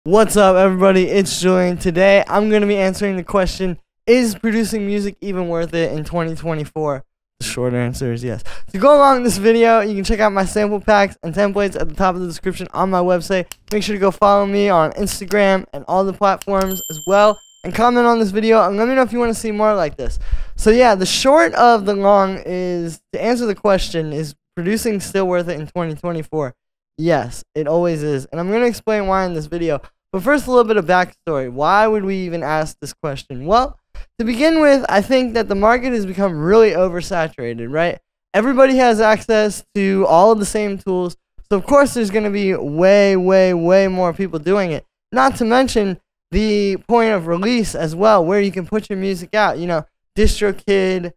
What's up, everybody? It's Julian. Today, I'm going to be answering the question, is producing music even worth it in 2024? The short answer is yes. To go along with this video, you can check out my sample packs and templates at the top of the description on my website. Make sure to go follow me on Instagram and all the platforms as well. And comment on this video and let me know if you want to see more like this. So yeah, the short of the long is, to answer the question, is producing still worth it in 2024? Yes, it always is. And I'm going to explain why in this video. But first, a little bit of backstory. Why would we even ask this question? Well, to begin with, I think that the market has become really oversaturated, right? Everybody has access to all of the same tools. So, of course, there's going to be way more people doing it. Not to mention the point of release as well, where you can put your music out. You know, DistroKid,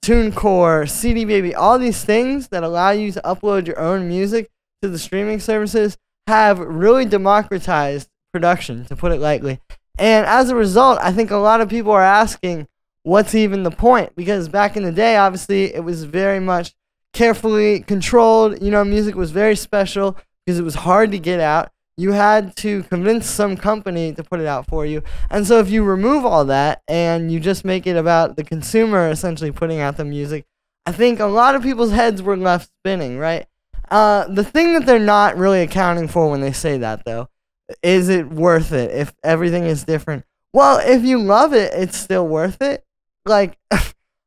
TuneCore, CD Baby, all these things that allow you to upload your own music to the streaming services have really democratized production, to put it lightly. And as a result, I think a lot of people are asking, what's even the point? Because back in the day, obviously, it was very much carefully controlled. You know, music was very special because it was hard to get out. You had to convince some company to put it out for you. And so if you remove all that and you just make it about the consumer essentially putting out the music, I think a lot of people's heads were left spinning, right? The thing that they're not really accounting for when they say that, though, is it worth it if everything is different? Well, if you love it, it's still worth it. Like,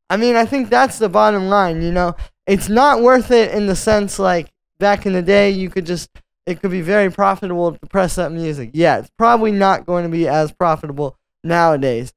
I mean, I think that's the bottom line, you know? It's not worth it in the sense, like, back in the day, it could be very profitable to press that music. Yeah, it's probably not going to be as profitable nowadays.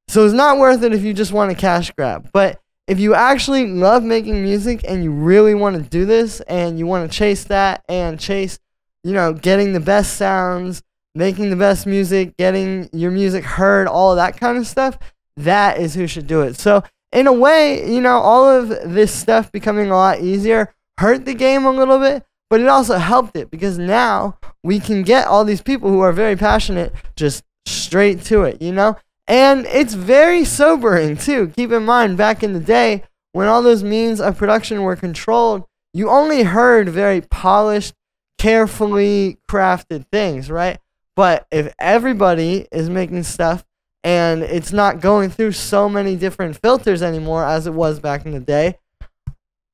So it's not worth it if you just want a cash grab. But if you actually love making music and you really want to do this and you want to chase that and chase, you know, getting the best sounds, making the best music, getting your music heard, all of that kind of stuff, that is who should do it. So in a way, you know, all of this stuff becoming a lot easier hurt the game a little bit, but it also helped it because now we can get all these people who are very passionate just straight to it, you know? And it's very sobering, too. Keep in mind, back in the day, when all those means of production were controlled, you only heard very polished, carefully crafted things, right? But if everybody is making stuff and it's not going through so many different filters anymore as it was back in the day,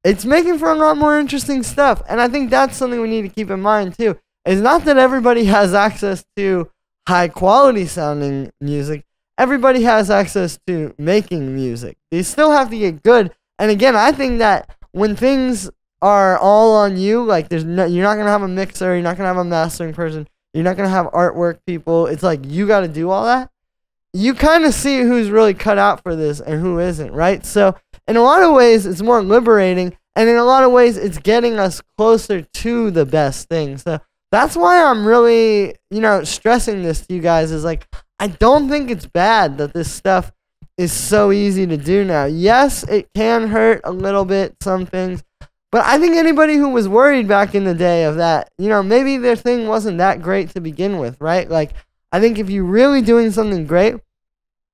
it's making for a lot more interesting stuff. And I think that's something we need to keep in mind, too. It's not that everybody has access to high-quality sounding music. Everybody has access to making music. You still have to get good. And again, I think that when things are all on you, like you're not going to have a mixer, you're not going to have a mastering person, you're not going to have artwork people, it's like you got to do all that. You kind of see who's really cut out for this and who isn't, right? So in a lot of ways, it's more liberating. And in a lot of ways, it's getting us closer to the best thing. So that's why I'm really, you know, stressing this to you guys is like, I don't think it's bad that this stuff is so easy to do now. Yes, it can hurt a little bit, some things. But I think anybody who was worried back in the day of that, you know, maybe their thing wasn't that great to begin with, right? Like, I think if you're really doing something great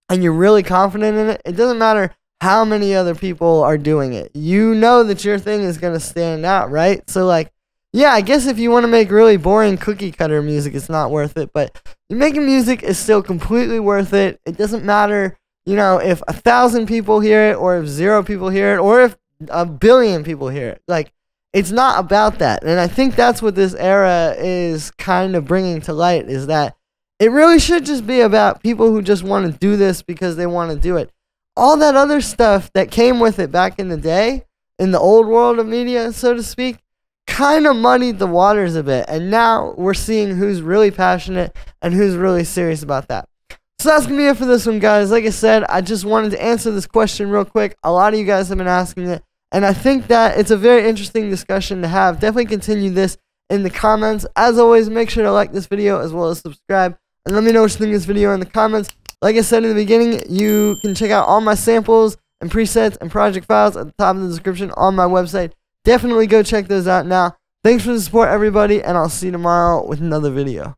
and you're really confident in it, it doesn't matter how many other people are doing it. You know that your thing is going to stand out, right? So, like, yeah, I guess if you want to make really boring cookie cutter music, it's not worth it. But making music is still completely worth it. It doesn't matter, you know, if 1,000 people hear it or if 0 people hear it or if 1 billion people hear it. Like, it's not about that. And I think that's what this era is kind of bringing to light, is that it really should just be about people who just want to do this because they want to do it. All that other stuff that came with it back in the day, in the old world of media, so to speak, kind of muddied the waters a bit. And now we're seeing who's really passionate and who's really serious about that. So that's going to be it for this one, guys. Like I said, I just wanted to answer this question real quick. A lot of you guys have been asking it. And I think that it's a very interesting discussion to have. Definitely continue this in the comments. As always, make sure to like this video as well as subscribe. And let me know what you think of this video in the comments. Like I said in the beginning, you can check out all my samples and presets and project files at the top of the description on my website. Definitely go check those out now. Thanks for the support, everybody, and I'll see you tomorrow with another video.